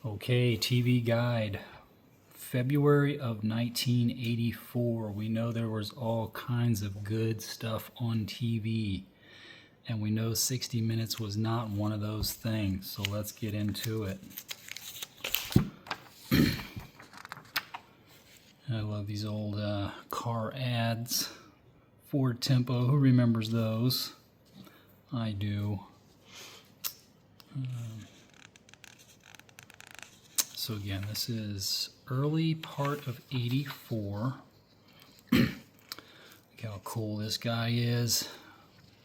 Okay, TV guide. February of 1984. We know there was all kinds of good stuff on TV. And we know 60 Minutes was not one of those things. So let's get into it. I love these old car ads. Ford Tempo, who remembers those? I do. So again, this is early part of 84. Look how cool this guy is.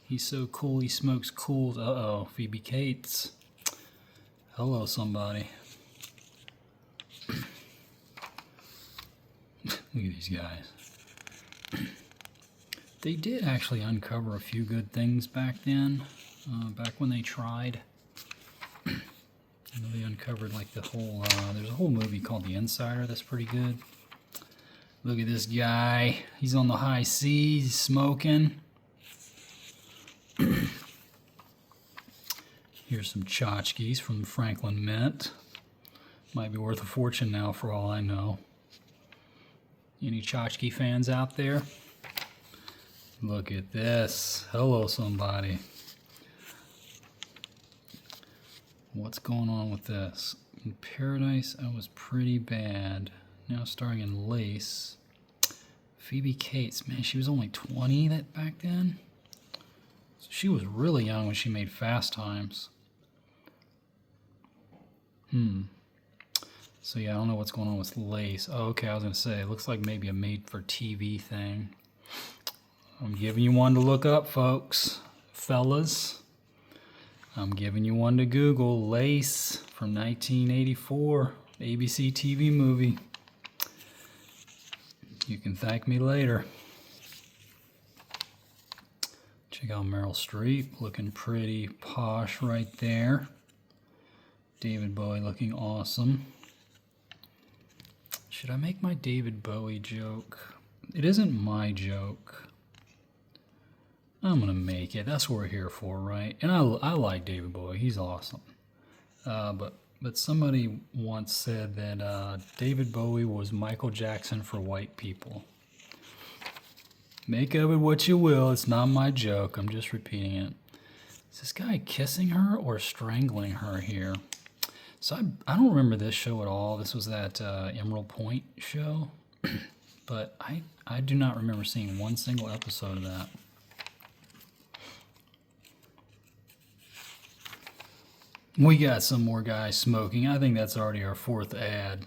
He's so cool, he smokes cool. Uh-oh, Phoebe Cates. Hello, somebody. Look at these guys. They did actually uncover a few good things back then, back when they tried. You know, they uncovered like the whole, there's a whole movie called The Insider that's pretty good. Look at this guy. He's on the high seas, smoking. Here's some tchotchkes from Franklin Mint. Might be worth a fortune now for all I know. Any tchotchke fans out there? Look at this. Hello, somebody. What's going on with this? In Paradise, I was pretty bad. Now starring in Lace. Phoebe Cates. Man, she was only 20 back then. So she was really young when she made Fast Times. So yeah, I don't know what's going on with Lace. Oh, okay, I was going to say, it looks like maybe a made-for-TV thing. I'm giving you one to look up, folks. Fellas. I'm giving you one to Google. Lace from 1984. ABC TV movie. You can thank me later. Check out Meryl Streep. Looking pretty posh right there. David Bowie looking awesome. Should I make my David Bowie joke? It isn't my joke. I'm gonna make it. That's what we're here for, right? And I like David Bowie. He's awesome. But somebody once said that David Bowie was Michael Jackson for white people. Make of it what you will. It's not my joke. I'm just repeating it. Is this guy kissing her or strangling her here? So I don't remember this show at all. This was that Emerald Point show. But I do not remember seeing one single episode of that. We got some more guys smoking. I think that's already our fourth ad.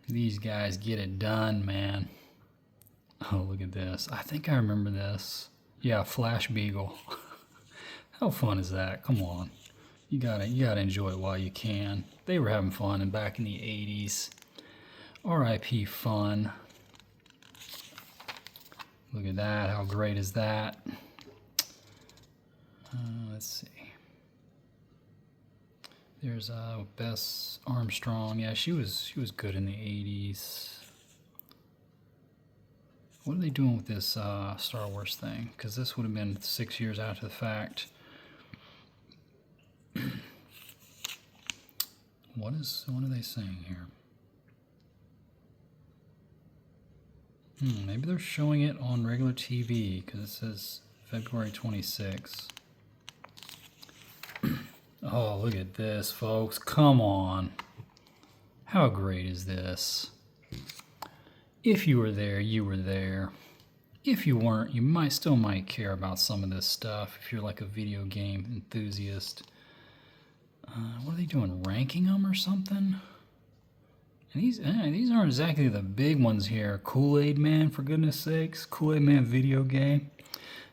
These guys get it done, man. Oh, look at this. I think I remember this. Yeah, Flash Beagle. How fun is that? Come on. You gotta enjoy it while you can. They were having fun and back in the 80s. R.I.P. fun. Look at that. How great is that? Let's see. There's Bess Armstrong. Yeah, she was good in the 80s. What are they doing with this Star Wars thing? Because this would have been 6 years after the fact. What are they saying here? Maybe they're showing it on regular TV because it says February 26th. Oh, look at this, folks. Come on. How great is this? If you were there, you were there. If you weren't, you still might care about some of this stuff if you're like a video game enthusiast. What are they doing? Ranking them or something? And these aren't exactly the big ones here. Kool-Aid Man, for goodness sakes. Kool-Aid Man video game.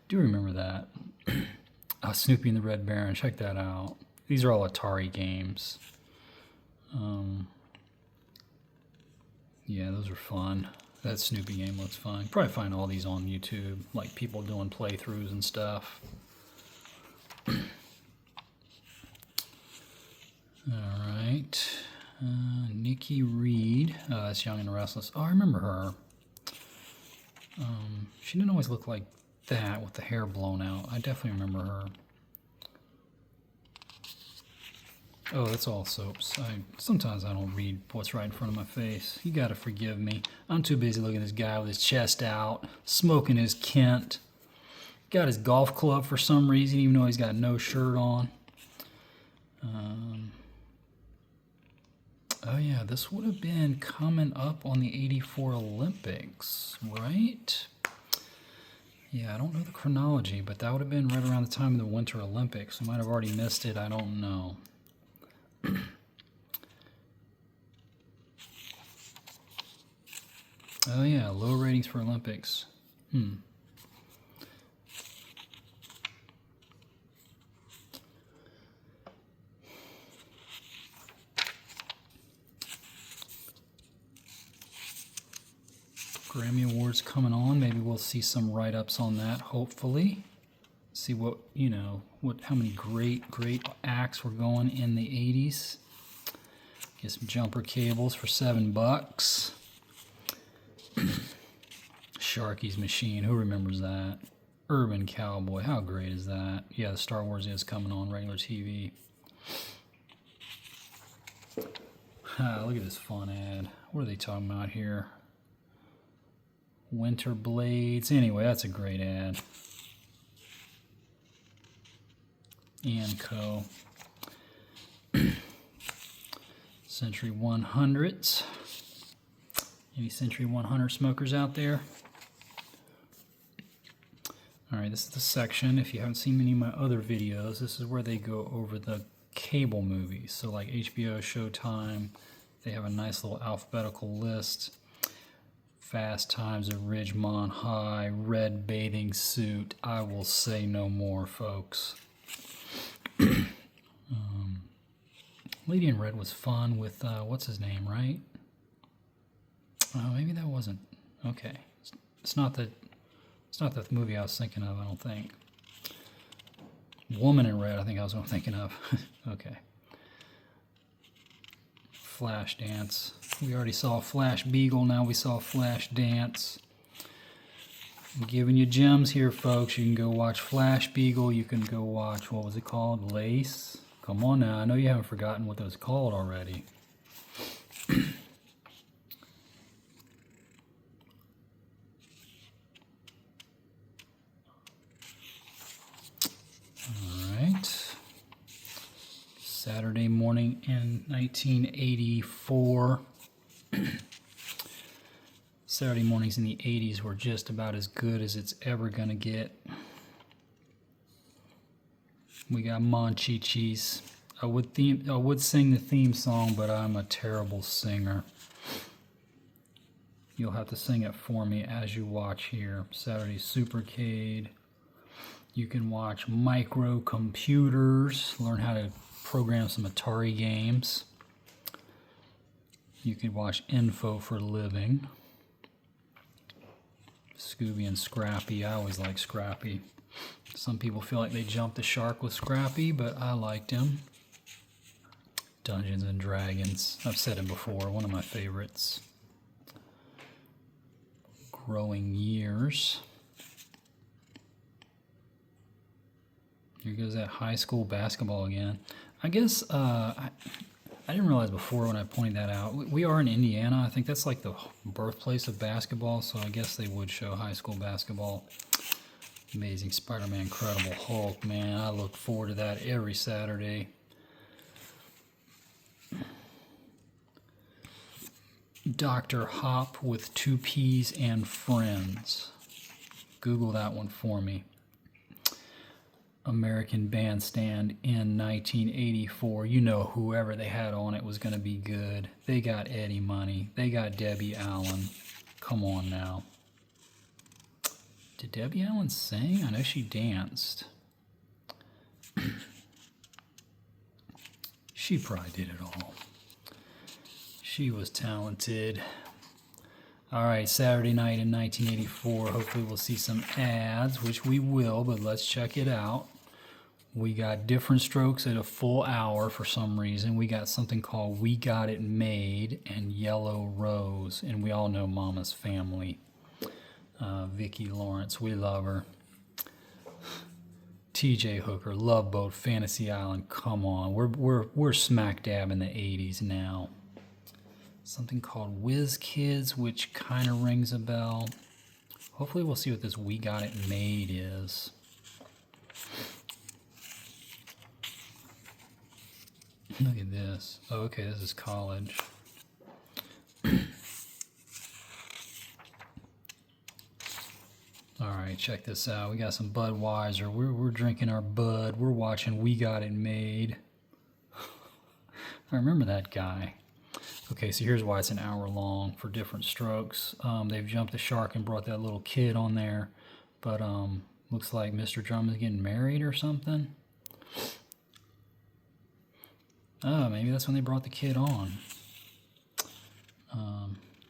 Do remember that. Snoopy and the Red Baron. Check that out. These are all Atari games. Yeah, those are fun. That Snoopy game looks fun. Probably find all these on YouTube, like people doing playthroughs and stuff. All right. Nikki Reed. That's Young and Restless. Oh, I remember her. She didn't always look like that with the hair blown out. I definitely remember her. Oh, that's all soaps. Sometimes I don't read what's right in front of my face. You gotta forgive me. I'm too busy looking at this guy with his chest out, smoking his Kent. Got his golf club for some reason, even though he's got no shirt on. Oh yeah, this would have been coming up on the '84 Olympics, right? Yeah, I don't know the chronology, but that would have been right around the time of the Winter Olympics. We might have already missed it, I don't know. Oh yeah, low ratings for Olympics. Grammy Awards coming on. Maybe we'll see some write-ups on that, hopefully. See what, how many great acts were going in the 80s. Get some jumper cables for $7. Sharky's Machine, who remembers that? Urban Cowboy, how great is that? Yeah, the Star Wars is coming on regular TV. Look at this fun ad. What are they talking about here? Winter Blades. Anyway, that's a great ad. Co. Century 100s. Any Century 100 smokers out there? Alright, this is the section. If you haven't seen any of my other videos, this is where they go over the cable movies. So like HBO, Showtime, they have a nice little alphabetical list. Fast Times at Ridgemont High, Red Bathing Suit, I will say no more, folks. Lady in Red was fun with, what's his name, right? Oh, maybe that wasn't. Okay. It's not the movie I was thinking of, I don't think. Woman in Red, I think I was thinking of. Okay. Flashdance. We already saw Flash Beagle, now we saw Flashdance. I'm giving you gems here, folks. You can go watch Flash Beagle, you can go watch, what was it called? Lace? Come on now, I know you haven't forgotten what that was called already. Alright. Saturday morning in 1984. Saturday mornings in the 80s were just about as good as it's ever gonna get. We got Monchichis. I would sing the theme song, but I'm a terrible singer. You'll have to sing it for me as you watch here. Saturday Supercade. You can watch Microcomputers, learn how to program some Atari games. You can watch Info for Living. Scooby and Scrappy. I always like Scrappy. Some people feel like they jumped the shark with Scrappy, but I liked him. Dungeons and Dragons. I've said it before, one of my favorites. Growing Years. Here goes that high school basketball again. I guess I didn't realize before when I pointed that out. We are in Indiana. I think that's like the birthplace of basketball, so I guess they would show high school basketball. Amazing Spider-Man, Incredible Hulk, man. I look forward to that every Saturday. Dr. Hop with 2 Ps and Friends. Google that one for me. American Bandstand in 1984. You know whoever they had on it was going to be good. They got Eddie Money. They got Debbie Allen. Come on now. Did Debbie Allen sing? I know she danced. She probably did it all. She was talented. All right, Saturday night in 1984. Hopefully we'll see some ads, which we will, but let's check it out. We got Different Strokes at a full hour for some reason. We got something called We Got It Made and Yellow Rose, and we all know Mama's Family. Vicki Lawrence, we love her. TJ Hooker, Love Boat, Fantasy Island. Come on, we're smack dab in the 80s now. Something called Whiz Kids, which kind of rings a bell. Hopefully we'll see what this We Got It Made is. Look at this. Oh, okay, this is college. All right, check this out. We got some Budweiser. We're drinking our Bud. We're watching We Got It Made. I remember that guy. Okay, so here's why it's an hour long for different strokes. They've jumped the shark and brought that little kid on there, but looks like Mr. Drummond's getting married or something. Oh, maybe that's when they brought the kid on.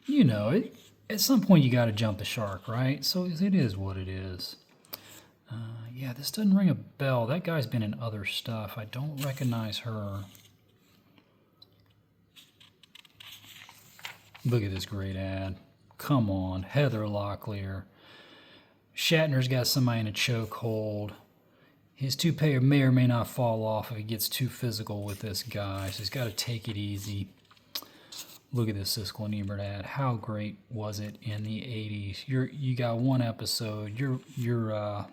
You know, at some point you got to jump the shark, right? So it is what it is. Yeah, this doesn't ring a bell. That guy's been in other stuff. I don't recognize her. Look at this great ad. Come on, Heather Locklear. Shatner's got somebody in a chokehold. His toupee may or may not fall off if he gets too physical with this guy, so he's got to take it easy. Look at this Siskel and Ebert ad. How great was it in the 80s? You got one episode. You're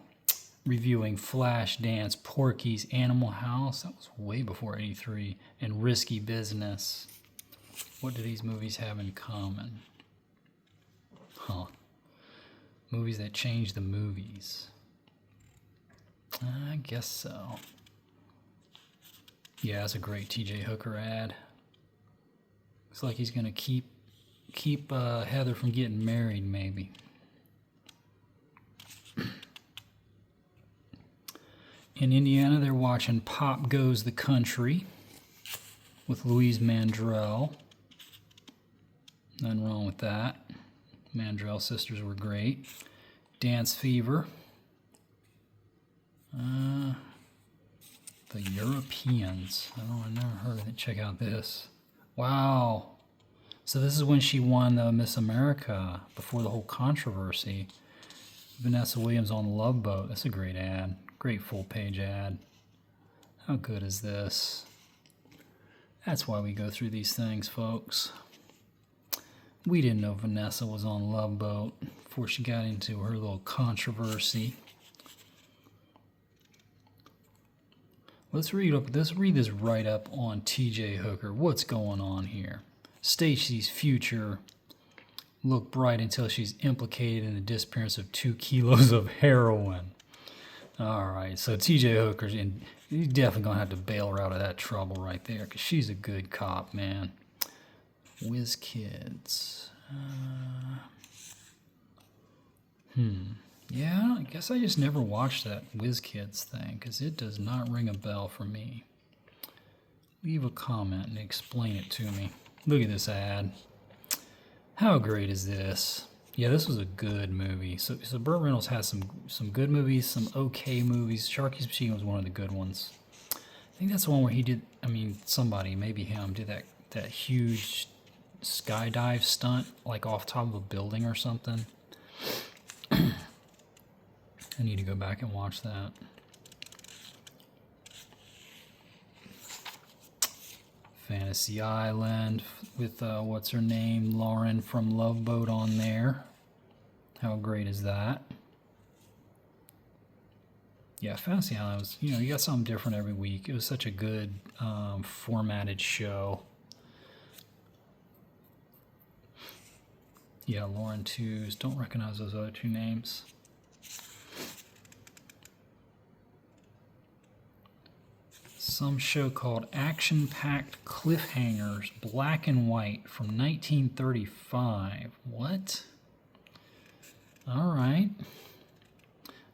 reviewing Flashdance, Porky's, Animal House. That was way before 83. And Risky Business. What do these movies have in common? Huh. Movies that change the movies. I guess so. Yeah, that's a great TJ Hooker ad. Looks like he's gonna keep Heather from getting married, maybe. In Indiana, they're watching Pop Goes the Country with Louise Mandrell. Nothing wrong with that. Mandrell sisters were great. Dance Fever. The Europeans. Oh, I never heard of it. Check out this. Wow. So this is when she won Miss America, before the whole controversy. Vanessa Williams on Love Boat. That's a great ad. Great full page ad. How good is this? That's why we go through these things, folks. We didn't know Vanessa was on Love Boat before she got into her little controversy. Let's read this right up on TJ Hooker. What's going on here? Stacy's future looked bright until she's implicated in the disappearance of 2 kilos of heroin. All right, so TJ Hooker's in. He's definitely gonna have to bail her out of that trouble right there, because she's a good cop, man. Whiz Kids. Yeah, I guess I just never watched that Whiz Kids thing, because it does not ring a bell for me. Leave a comment and explain it to me. Look at this ad. How great is this? Yeah, this was a good movie. So Burt Reynolds has some good movies, some okay movies. Sharky's Machine was one of the good ones. I think that's the one where he did, somebody, maybe him, did that huge skydive stunt, like off top of a building or something. I need to go back and watch that. Fantasy Island with, what's her name, Lauren from Love Boat on there. How great is that? Yeah, Fantasy Island was, you got something different every week. It was such a good formatted show. Yeah, Lauren Twos. Don't recognize those other 2 names. Some show called Action-Packed Cliffhangers, Black and White from 1935. What? All right.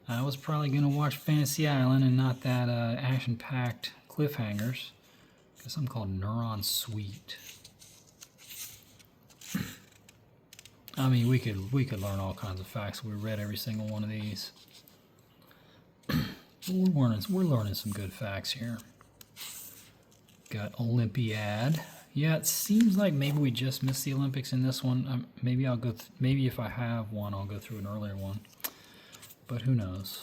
I was probably going to watch Fantasy Island and not that Action-Packed Cliffhangers. Got something called Neuron Suite. We could learn all kinds of facts. We read every single one of these. We're learning some good facts here. Got Olympiad. Yeah, it seems like maybe we just missed the Olympics in this one. Maybe I'll go. Maybe if I have one, I'll go through an earlier one. But who knows?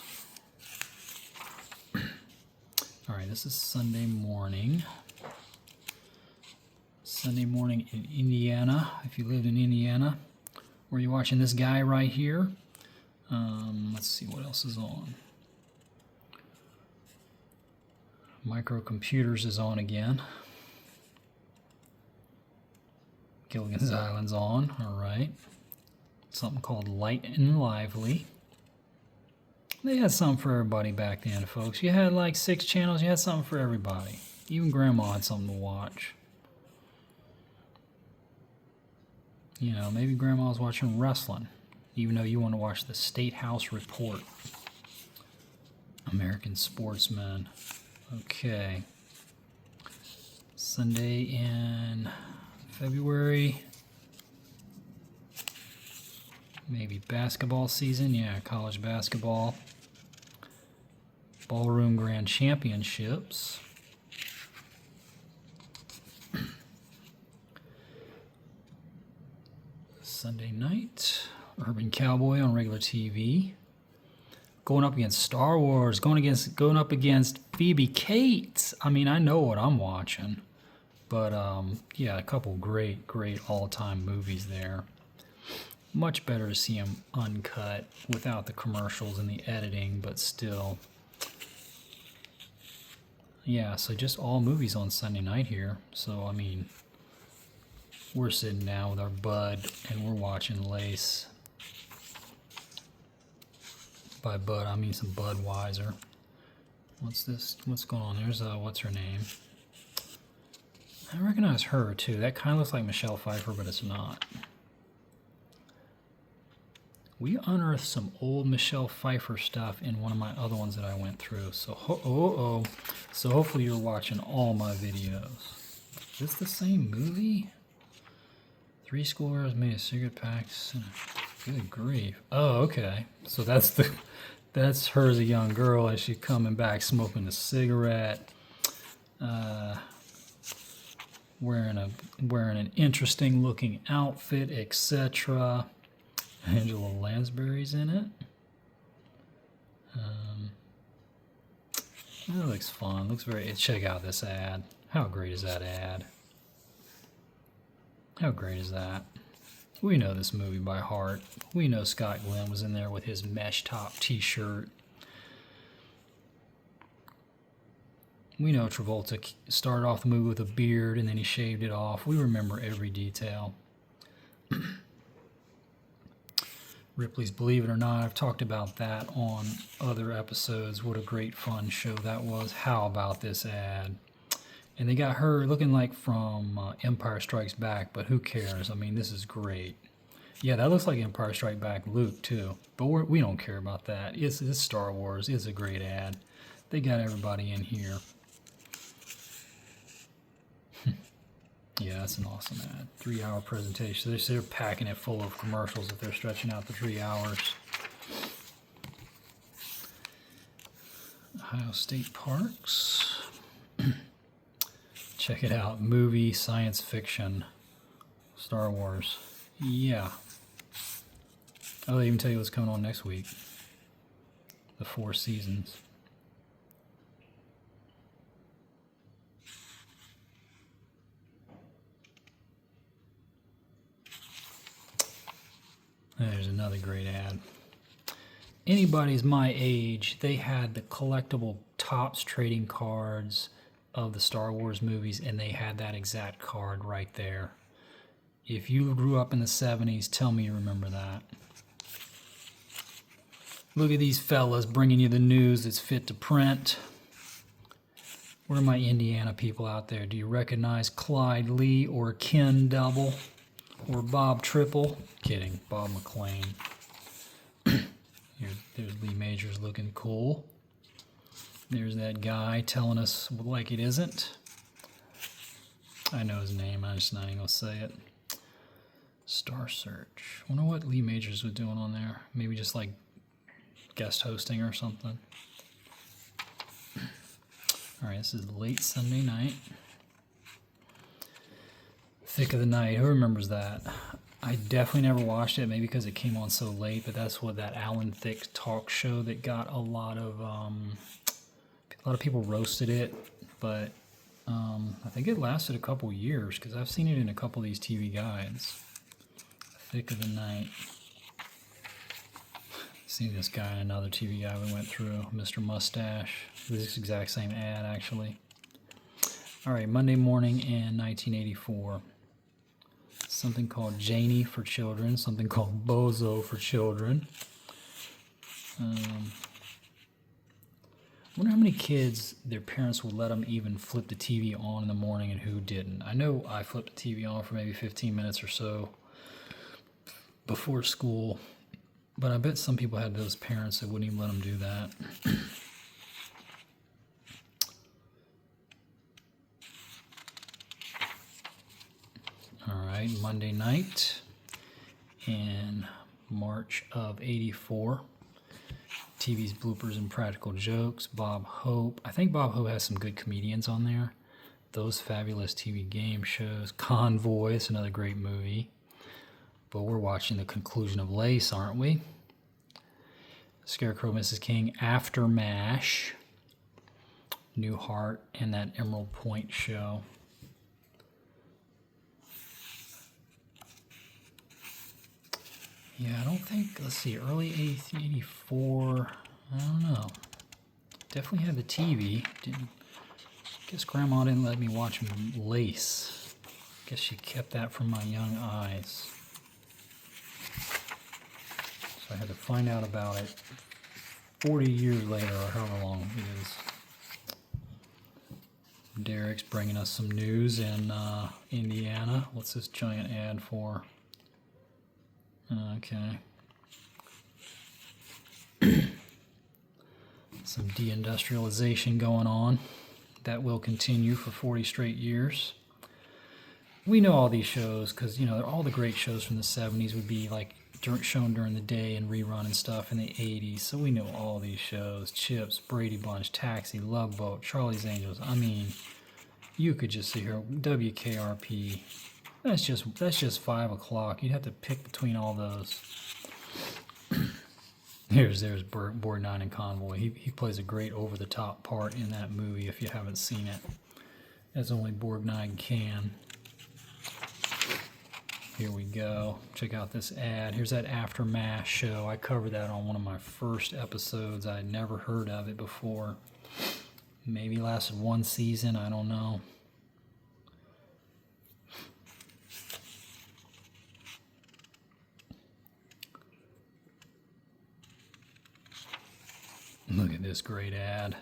All right, this is Sunday morning. Sunday morning in Indiana. If you lived in Indiana, where you're watching this guy right here. Let's see what else is on. Microcomputers is on again. Gilligan's Island's on. All right. Something called Light and Lively. They had something for everybody back then, folks. You had like 6 channels. You had something for everybody. Even Grandma had something to watch. You know, maybe Grandma was watching wrestling, even though you want to watch the State House Report. American Sportsman. Okay. Sunday in February. Maybe basketball season. Yeah, college basketball. Ballroom Grand Championships. Sunday night, Urban Cowboy on regular TV. Going up against Star Wars, going up against Phoebe Cates. I mean, I know what I'm watching, but yeah, a couple great all-time movies there. Much better to see them uncut without the commercials and the editing, but still. Yeah, so just all movies on Sunday night here. So I mean, we're sitting down with our bud and we're watching Lace. By bud, I mean some Budweiser. What's this? What's going on? There's what's her name? I recognize her too. That kind of looks like Michelle Pfeiffer, but it's not. We unearthed some old Michelle Pfeiffer stuff in one of my other ones that I went through. So, so hopefully you're watching all my videos. Is this the same movie? 3 schoolgirls made a cigarette pack. Good grief. Oh, okay. So that's her as a young girl as she's coming back smoking a cigarette, wearing an interesting looking outfit, etc. Angela Lansbury's in it. That looks fun. Looks very. Check out this ad. How great is that ad? How great is that? We know this movie by heart. We know Scott Glenn was in there with his mesh top t-shirt. We know Travolta started off the movie with a beard and then he shaved it off. We remember every detail. Ripley's Believe It or Not, I've talked about that on other episodes. What a great fun show that was. How about this ad? And they got her looking like from Empire Strikes Back, but who cares? I mean, this is great. Yeah, that looks like Empire Strikes Back Luke, too. But we don't care about that. It's Star Wars. It's a great ad. They got everybody in here. Yeah, that's an awesome ad. 3-hour presentation. They're packing it full of commercials if they're stretching out the 3 hours. Ohio State Parks. Check it out. Movie, science fiction, Star Wars. Yeah. I'll even tell you what's coming on next week. The 4 seasons. There's another great ad. Anybody's my age, they had the collectible Topps trading cards of the Star Wars movies, and they had that exact card right there. If you grew up in the 70s, tell me you remember that. Look at these fellas bringing you the news that's fit to print. Where are my Indiana people out there? Do you recognize Clyde Lee or Ken Double or Bob Triple? Kidding, Bob McLean. There's Lee Majors looking cool. There's that guy telling us like it isn't. I know his name, I'm just not even going to say it. Star Search. Wonder what Lee Majors was doing on there. Maybe just like guest hosting or something. Alright, this is late Sunday night. Thick of the Night. Who remembers that? I definitely never watched it, maybe because it came on so late, but that's what that Alan Thicke talk show that got a lot of A lot of people roasted it, but I think it lasted a couple years because I've seen it in a couple of these TV guides. Thick of the Night. Seen this guy in another TV guide we went through, Mr. Mustache. This exact same ad, actually. All right, Monday morning in 1984. Something called Janie for children, something called Bozo for children. I wonder how many kids their parents would let them even flip the TV on in the morning and who didn't. I know I flipped the TV on for maybe 15 minutes or so before school, but I bet some people had those parents that wouldn't even let them do that. All right, Monday night in March of '84. TV's bloopers and practical jokes. Bob Hope. I think Bob Hope has some good comedians on there. Those Fabulous TV game shows. Convoy. It's another great movie. But we're watching the conclusion of Lace, aren't we? Scarecrow, Mrs. King. After MASH. Newhart and that Emerald Point show. Yeah, I don't think, let's see, early 84, I don't know. Definitely had the TV. Guess Grandma didn't let me watch Lace. Guess she kept that from my young eyes. So I had to find out about it 40 years later, or however long it is. Derek's bringing us some news in Indiana. What's this giant ad for? Okay. Some deindustrialization going on. That will continue for 40 straight years. We know all these shows because, you know, all the great shows from the 70s would be like shown during the day and rerun and stuff in the 80s. So we know all these shows. Chips, Brady Bunch, Taxi, Love Boat, Charlie's Angels. I mean, you could just see here, WKRP. That's just 5 o'clock. You'd have to pick between all those. There's Board 9 and Convoy. He plays a great over-the-top part in that movie if you haven't seen it, as only Board 9 can. Here we go. Check out this ad. Here's that After MASH show. I covered that on one of my first episodes. I had never heard of it before. Maybe lasted one season. I don't know. Look at this great ad.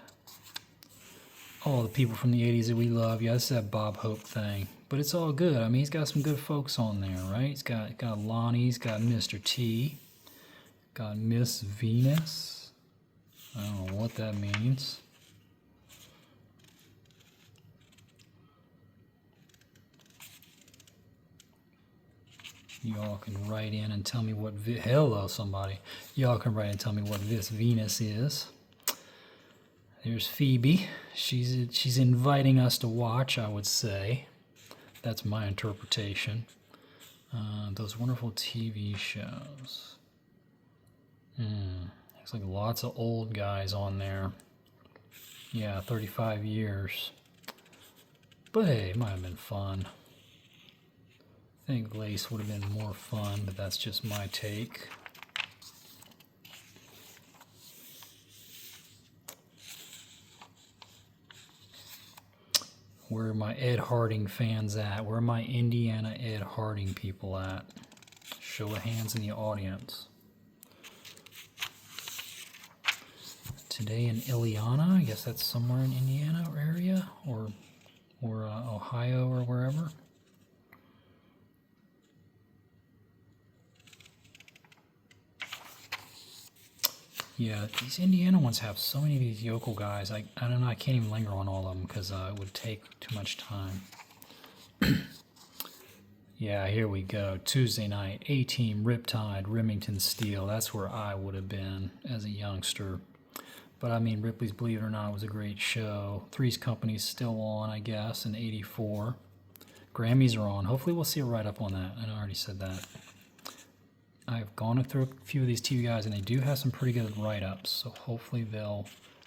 All the people from the 80s that we love. Yeah, it's that Bob Hope thing. But it's all good. I mean, he's got some good folks on there, right? He's got Lonnie. He's got Mr. T. Got Miss Venus. I don't know what that means. Y'all can write in and tell me what... Hello, somebody. Y'all can write and tell me what this Venus is. There's Phoebe. She's inviting us to watch, I would say. That's my interpretation. Those wonderful TV shows. Looks like lots of old guys on there. Yeah, 35 years. But hey, it might have been fun. I think Lace would have been more fun, but that's just my take. Where are my Ed Harding fans at? Where are my Indiana Ed Harding people at? Show of hands in the audience. Today in Ileana, I guess that's somewhere in Indiana area, or Ohio or wherever. Yeah, these Indiana ones have so many of these yokel guys. I don't know, I can't even linger on all of them because it would take too much time. Yeah, here we go. Tuesday night, A-Team, Riptide, Remington Steel. That's where I would have been as a youngster. But I mean, Ripley's Believe It or Not was a great show. Three's Company's still on, I guess, in '84. Grammys are on. Hopefully we'll see a write-up on that. I know I already said that. I've gone through a few of these TV guys, and they do have some pretty good write-ups, so hopefully they'll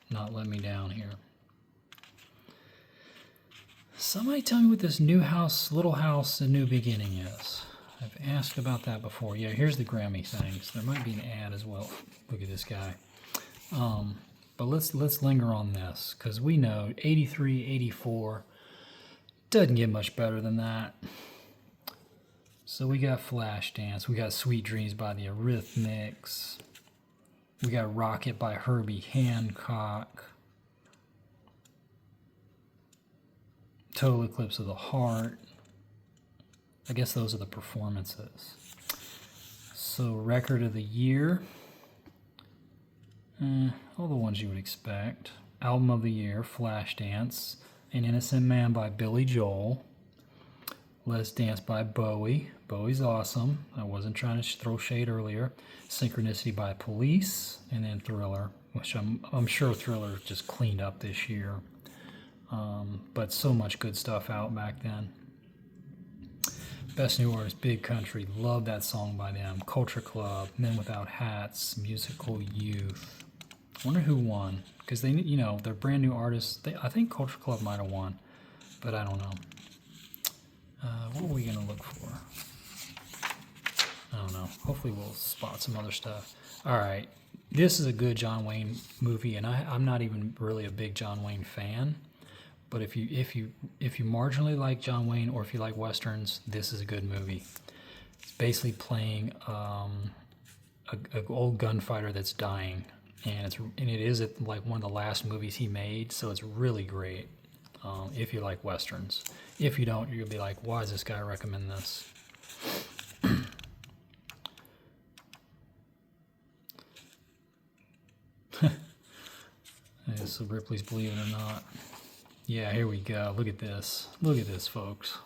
not let me down here. Somebody tell me what this new house, Little House, A New Beginning is. I've asked about that before. Yeah, here's the Grammy things. There might be an ad as well. Look at this guy. But let's linger on this, because we know 83, 84 doesn't get much better than that. So we got Flashdance. We got Sweet Dreams by the Eurythmics. We got Rocket by Herbie Hancock. Total Eclipse of the Heart. I guess those are the performances. So Record of the Year. All the ones you would expect. Album of the Year, Flashdance. An Innocent Man by Billy Joel. Let's Dance by Bowie. Bowie's awesome. I wasn't trying to throw shade earlier. Synchronicity by Police. And then Thriller, which I'm sure Thriller just cleaned up this year. But so much good stuff out back then. Best New Artist, Big Country. Love that song by them. Culture Club, Men Without Hats, Musical Youth. I wonder who won, because they, you know, they're brand new artists. I think Culture Club might have won, but I don't know. What are we gonna look for? I don't know. Hopefully we'll spot some other stuff. All right, this is a good John Wayne movie, and I'm not even really a big John Wayne fan. But if you marginally like John Wayne, or if you like westerns, this is a good movie. It's basically playing an old gunfighter that's dying, and it is like one of the last movies he made, so it's really great. If you like westerns. If you don't, you'll be like, why does this guy recommend this? So Ripley's Believe It or Not. Yeah, here we go. Look at this. Look at this, folks.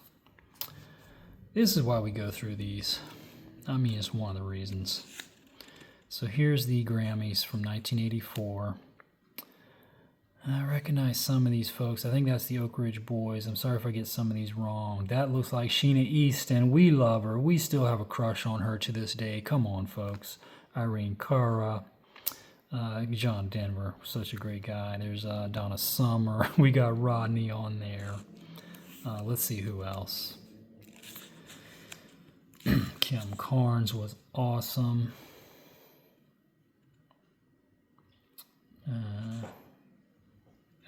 This is why we go through these. I mean, it's one of the reasons. So here's the Grammys from 1984. I recognize some of these folks. I think that's the Oak Ridge Boys. I'm sorry if I get some of these wrong. That looks like Sheena Easton. We love her. We still have a crush on her to this day. Come on, folks. Irene Cara. John Denver, such a great guy. There's Donna Summer. We got Rodney on there. Let's see who else. Kim Carnes was awesome.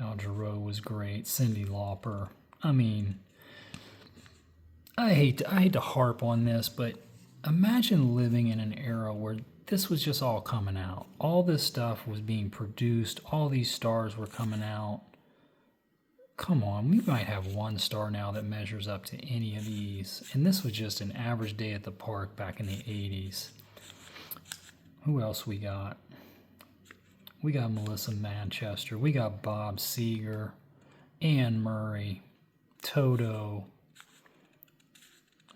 Al Jarreau was great. Cyndi Lauper. I mean, I hate to harp on this, but imagine living in an era where this was just all coming out. All this stuff was being produced. All these stars were coming out. Come on, we might have one star now that measures up to any of these. And this was just an average day at the park back in the 80s. Who else we got? We got Melissa Manchester. We got Bob Seger, Anne Murray, Toto.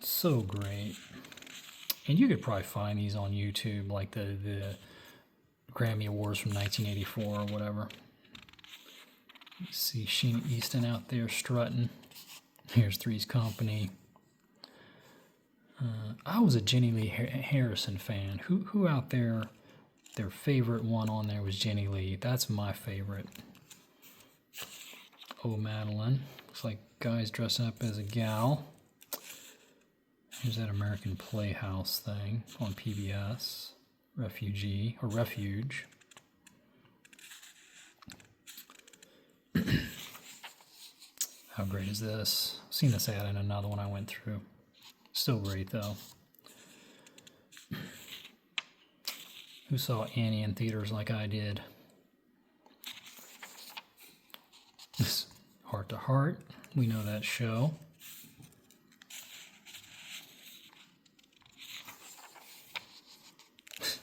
So great. And you could probably find these on YouTube, like the Grammy Awards from 1984 or whatever. You see Sheena Easton out there strutting. Here's Three's Company. I was a Jenny Lee Harrison fan. Who out there, their favorite one on there was Jenny Lee? That's my favorite. Oh, Madeline. Looks like guys dressing up as a gal. Here's that American Playhouse thing on PBS. Refugee, or Refuge. How great is this? I've seen this ad in another one I went through. Still great, though. Who saw Annie in theaters like I did? Heart to Heart. We know that show.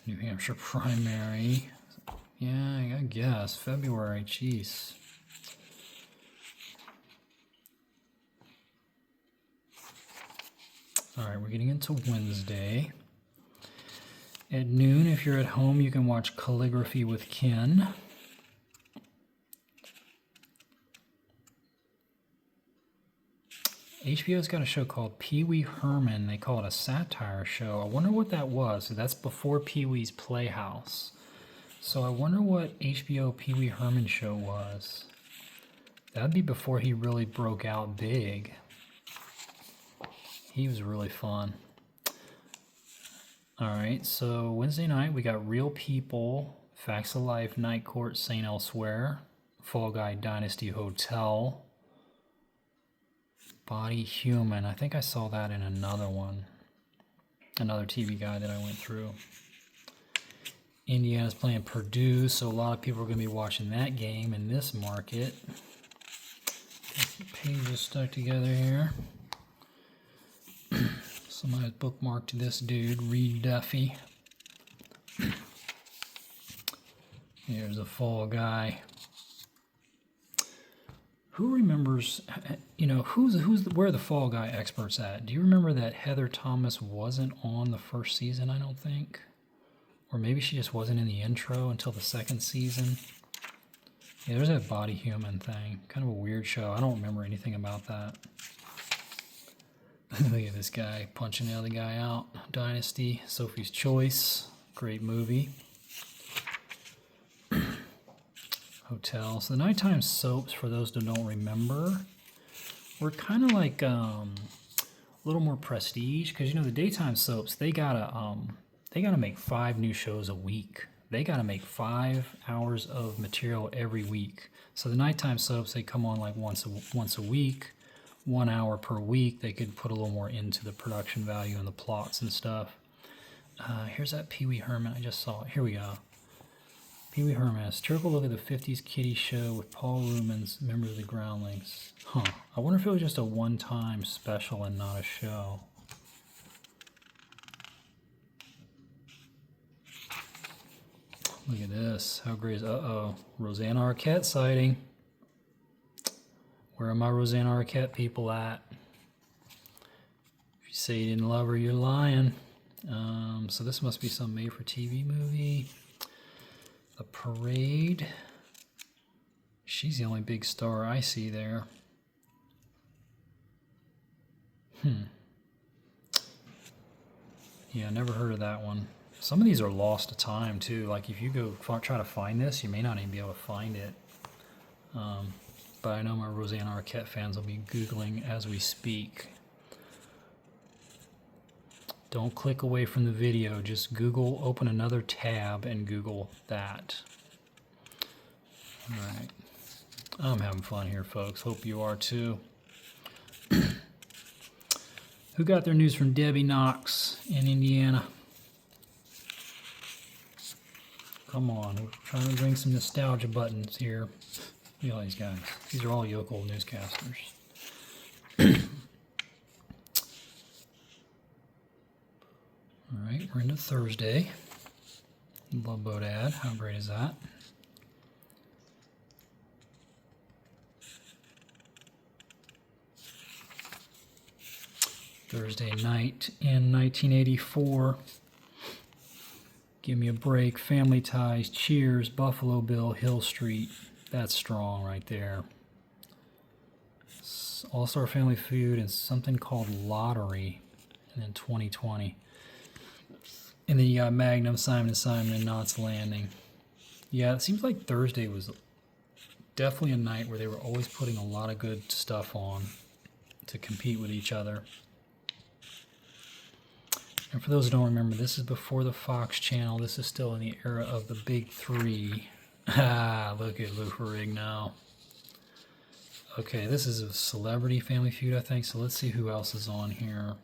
New Hampshire primary. Yeah, I guess. February, jeez. All right, we're getting into Wednesday. At noon, if you're at home, you can watch Calligraphy with Ken. HBO's got a show called Pee Wee Herman. They call it a satire show. I wonder what that was. That's before Pee Wee's Playhouse. So I wonder what HBO Pee Wee Herman show was. That'd be before he really broke out big. He was really fun. All right, so Wednesday night we got Real People, Facts of Life, Night Court, St. Elsewhere, Fall Guy Dynasty Hotel, Body Human. I think I saw that in another one, another TV guide that I went through. Indiana's playing Purdue, so a lot of people are going to be watching that game in this market. Pages stuck together here. Somebody bookmarked this dude, Reed Duffy. Here's a Fall Guy. Who remembers, you know, where are the Fall Guy experts at? Do you remember that Heather Thomas wasn't on the first season, I don't think? Or maybe she just wasn't in the intro until the second season. Yeah, there's that Body Human thing. Kind of a weird show. I don't remember anything about that. Look at this guy punching the other guy out. Dynasty, Sophie's Choice. Great movie. Hotel. So the nighttime soaps, for those that don't remember, were kind of like a little more prestige. Because, you know, the daytime soaps, they gotta make 5 new shows a week. They got to make 5 hours of material every week. So the nighttime soaps, they come on like once a week, 1 hour per week. They could put a little more into the production value and the plots and stuff. Here's that Pee Wee Herman. I just saw it. Here we go. Pee Wee Herman. A satirical look at the 50s kiddie show with Paul Rumens, member of the Groundlings. Huh. I wonder if it was just a one-time special and not a show. Look at this. How great is... Uh-oh. Rosanna Arquette sighting. Where are my Rosanna Arquette people at? If you say you didn't love her, you're lying. So this must be some made-for-TV movie. The Parade. She's the only big star I see there. Yeah, never heard of that one. Some of these are lost to time, too. Like, if you go try to find this, you may not even be able to find it. But I know my Rosanna Arquette fans will be Googling as we speak. Don't click away from the video. Just Google, open another tab, and Google that. All right. I'm having fun here, folks. Hope you are, too. Who got their news from Debbie Knox in Indiana? Come on, we're trying to bring some nostalgia buttons here. Look at all these guys. These are all yokel newscasters. All right, we're into Thursday. Love Boat ad. How great is that? Thursday night in 1984. Give Me a Break, Family Ties, Cheers, Buffalo Bill, Hill Street. That's strong right there. All-Star Family Feud and something called Lottery. And then 2020. And then you got Magnum, Simon & Simon, and Knots Landing. Yeah, it seems like Thursday was definitely a night where they were always putting a lot of good stuff on to compete with each other. And for those who don't remember, this is before the Fox channel. This is still in the era of the big 3. Ah, look at Lou Ferrigno. Okay, this is a Celebrity Family Feud, I think. So let's see who else is on here.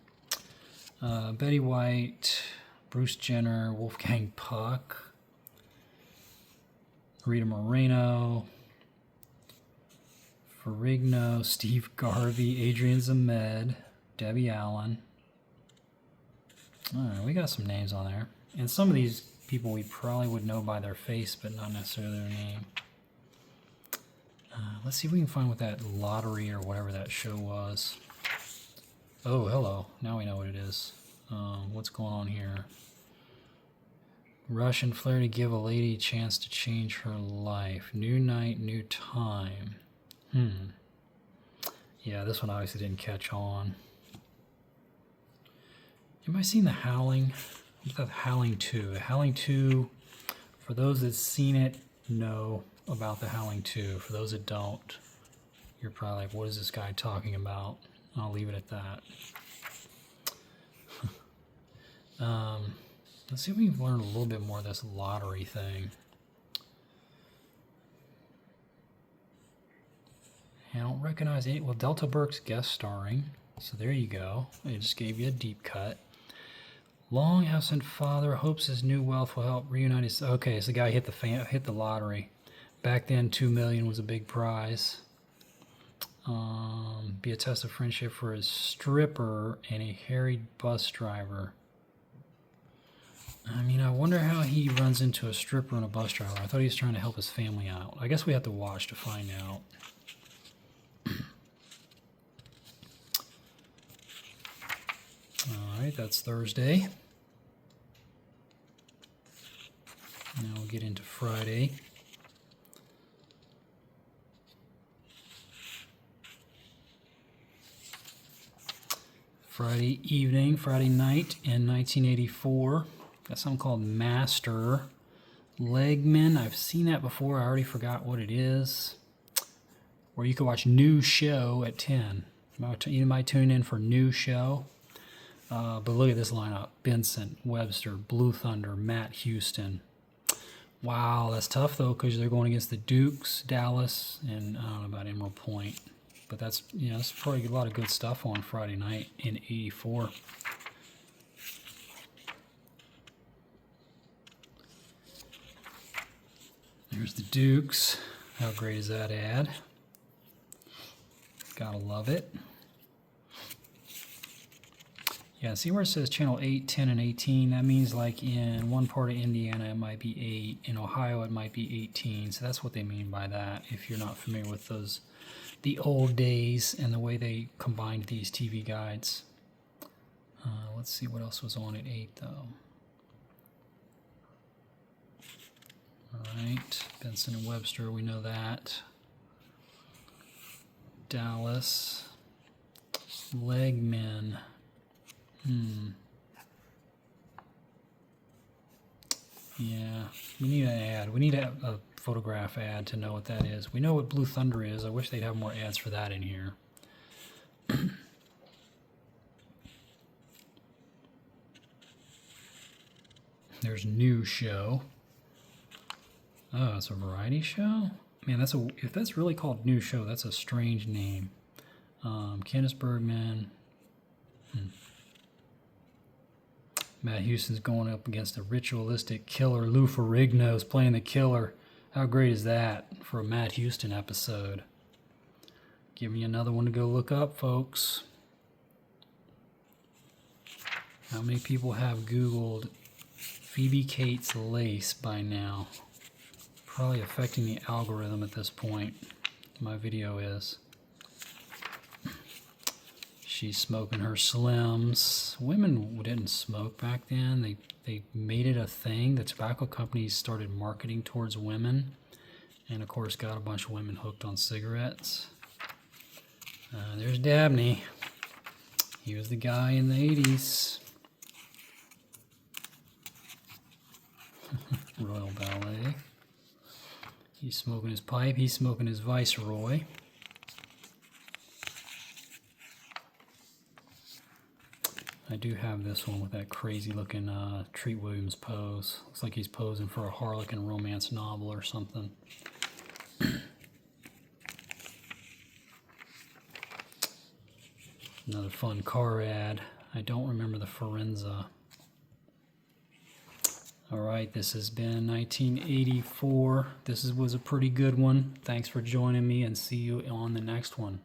Betty White, Bruce Jenner, Wolfgang Puck, Rita Moreno, Ferrigno, Steve Garvey, Adrian Zemed, Debbie Allen. All right, we got some names on there. And some of these people we probably would know by their face, but not necessarily their name. Let's see if we can find what that Lottery or whatever that show was. Oh, hello. Now we know what it is. What's going on here? Rush and Flair to give a lady a chance to change her life. New night, new time. Yeah, this one obviously didn't catch on. Anybody seen The Howling? What's that Howling 2? The Howling 2, for those that seen it, know about The Howling 2. For those that don't, You're probably like, what is this guy talking about? I'll leave it at that. Let's see if we can learn a little bit more of this lottery thing. I don't recognize any. Well, Delta Burke's guest starring. So there you go. It just gave you a deep cut. Long absent father hopes his new wealth will help reunite his. Okay, so the guy hit the lottery. Back then, $2 million was a big prize. Be a test of friendship for his stripper and a harried bus driver. I mean, I wonder how he runs into a stripper and a bus driver. I thought he was trying to help his family out. I guess we have to watch to find out. All right, that's Thursday. Now we'll get into Friday. Friday evening, Friday night in 1984. Got something called Master Legman. I've seen that before. I already forgot what it is. Or you can watch New Show at 10. You might tune in for New Show. But look at this lineup. Benson, Webster, Blue Thunder, Matt Houston. Wow, that's tough though because they're going against the Dukes, Dallas, and I don't know about Emerald Point. But that's, you know, that's probably a lot of good stuff on Friday night in 84. There's the Dukes. How great is that ad? Gotta love it. Yeah, see where it says channel 8, 10, and 18? That means like in one part of Indiana it might be 8. In Ohio it might be 18. So that's what they mean by that if you're not familiar with those, the old days and the way they combined these TV guides. Let's see what else was on at 8 though. Alright, Benson and Webster, we know that. Dallas. Legmen. Yeah, we need an ad. We need a photograph ad to know what that is. We know what Blue Thunder is. I wish they'd have more ads for that in here. There's New Show. Oh, it's a variety show? Man, if that's really called New Show, that's a strange name. Candace Bergman. Matt Houston's going up against a ritualistic killer. Lou Ferrigno's playing the killer. How great is that for a Matt Houston episode? Giving you another one to go look up, folks. How many people have Googled Phoebe Cates lace by now? Probably affecting the algorithm at this point. My video is. She's smoking her Slims. Women didn't smoke back then. They made it a thing. The tobacco companies started marketing towards women. And of course got a bunch of women hooked on cigarettes. There's Dabney. He was the guy in the 80s. Royal Ballet. He's smoking his pipe. He's smoking his Viceroy. I do have this one with that crazy looking Treat Williams pose. Looks like he's posing for a Harlequin romance novel or something. Another fun car ad. I don't remember the Forenza. Alright, this has been 1984. This was a pretty good one. Thanks for joining me and see you on the next one.